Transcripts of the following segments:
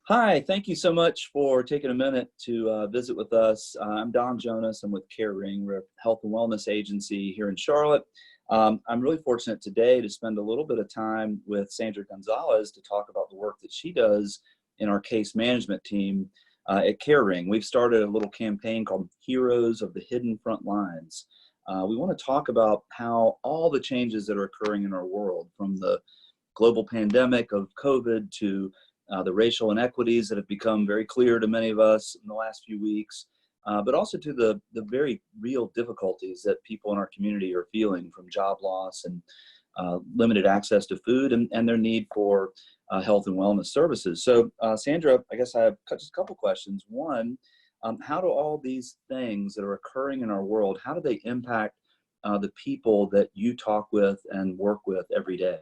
Hi, thank you so much for taking a minute to visit with us. I'm Don Jonas. I'm with CareRing. We're a health and wellness agency here in Charlotte. I'm really fortunate today to spend a little bit of time with Sandra Gonzalez to talk about the work that she does in our case management team at CareRing. We've started a little campaign called Heroes of the Hidden Frontlines. We want to talk about how all the changes that are occurring in our world, from the global pandemic of COVID to the racial inequities that have become very clear to many of us in the last few weeks, but also to the very real difficulties that people in our community are feeling, from job loss and limited access to food, and their need for health and wellness services. So Sandra, I guess I have just a couple questions. One, how do all these things that are occurring in our world, how do they impact the people that you talk with and work with every day?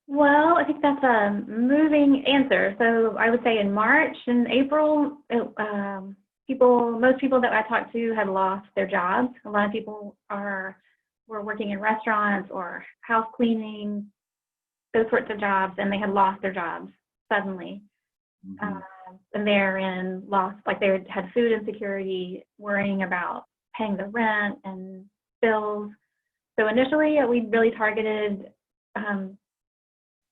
Well, I think that's a moving answer. So I would say in March and April, most people that I talked to had lost their jobs. A lot of people were working in restaurants or house cleaning, those sorts of jobs, and they had lost their jobs suddenly. Mm-hmm. And therein lost, like they had food insecurity, worrying about paying the rent and bills. So initially, we really targeted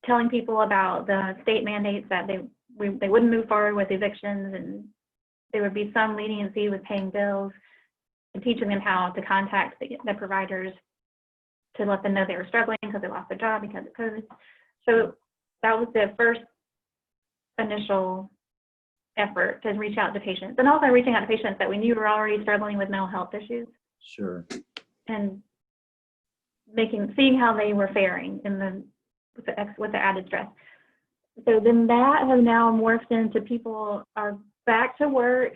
telling people about the state mandates that they wouldn't move forward with evictions, and there would be some leniency with paying bills, and teaching them how to contact the providers to let them know they were struggling because they lost their job because of COVID. So that was the first initial effort, to reach out to patients, and also reaching out to patients that we knew were already struggling with mental health issues. Sure. And seeing how they were faring with the added stress. So then that has now morphed into people are back to work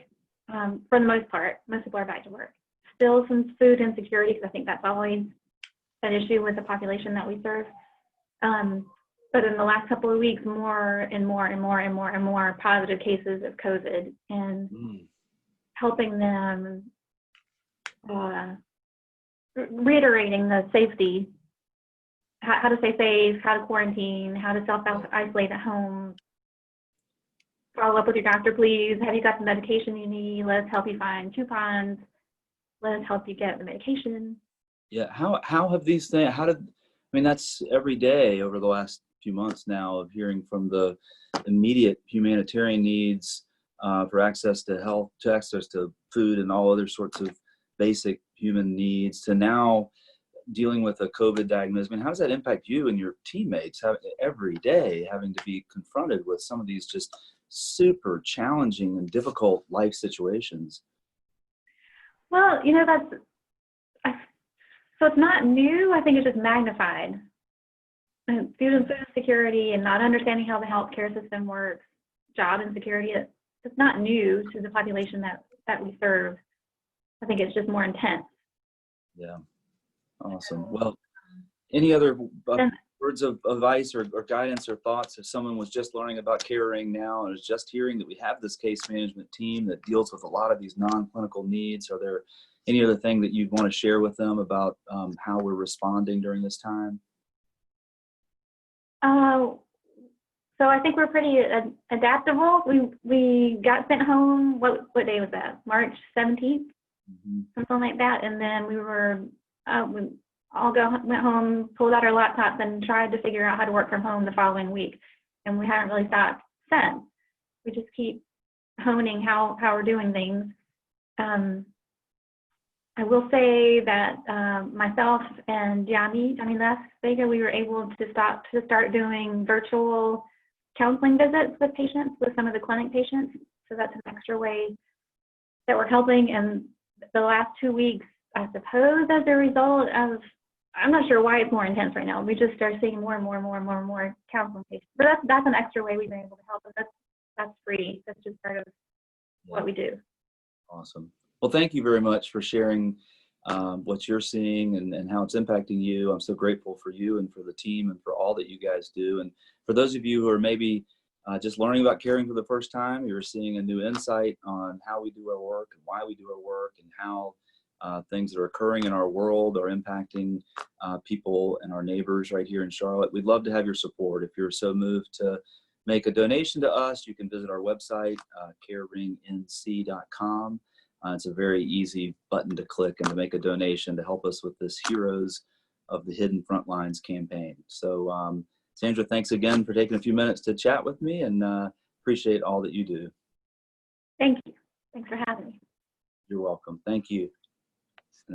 for the most part. Most people are back to work. Still some food insecurity, because I think that's always an issue with the population that we serve. But in the last couple of weeks, more and more positive cases of COVID, and helping them, reiterating the safety, how to stay safe, how to quarantine, how to self-isolate at home. Follow up with your doctor, please. Have you got the medication you need? Let us help you find coupons. Let us help you get the medication. Yeah, how have these things, that's every day over the last few months now, of hearing from the immediate humanitarian needs for access to health, to access to food and all other sorts of basic human needs, to now dealing with a COVID diagnosis. How does that impact you and your teammates every day, having to be confronted with some of these just super challenging and difficult life situations? Well, so it's not new. I think it's just magnified. And food insecurity and not understanding how the healthcare system works, job insecurity, it's not new to the population that we serve. I think it's just more intense. Yeah. Awesome. Well, any other words of advice or guidance or thoughts, if someone was just learning about CareRing now and is just hearing that we have this case management team that deals with a lot of these non-clinical needs? Are there any other thing that you'd want to share with them about how we're responding during this time? So I think we're pretty adaptable. We got sent home. What day was that? March 17th, something like that. And then we went home, pulled out our laptops, and tried to figure out how to work from home the following week. And we haven't really stopped since. We just keep honing how we're doing things. I will say that myself and Johnny Las Vega, we were able to start doing virtual counseling visits with patients, with some of the clinic patients. So that's an extra way that we're helping. And the last 2 weeks, I suppose, as a result of, I'm not sure why it's more intense right now. We just start seeing more and more counseling patients. But that's an extra way we've been able to help. And that's free. That's just part of what we do. Awesome. Well, thank you very much for sharing what you're seeing and how it's impacting you. I'm so grateful for you and for the team and for all that you guys do. And for those of you who are maybe just learning about caring for the first time, you're seeing a new insight on how we do our work and why we do our work, and how things that are occurring in our world are impacting people and our neighbors right here in Charlotte. We'd love to have your support. If you're so moved to make a donation to us, you can visit our website, careringnc.com. It's a very easy button to click and to make a donation to help us with this Heroes of the Hidden Frontlines campaign. So, Sandra, thanks again for taking a few minutes to chat with me, and appreciate all that you do. Thank you. Thanks for having me. You're welcome. Thank you.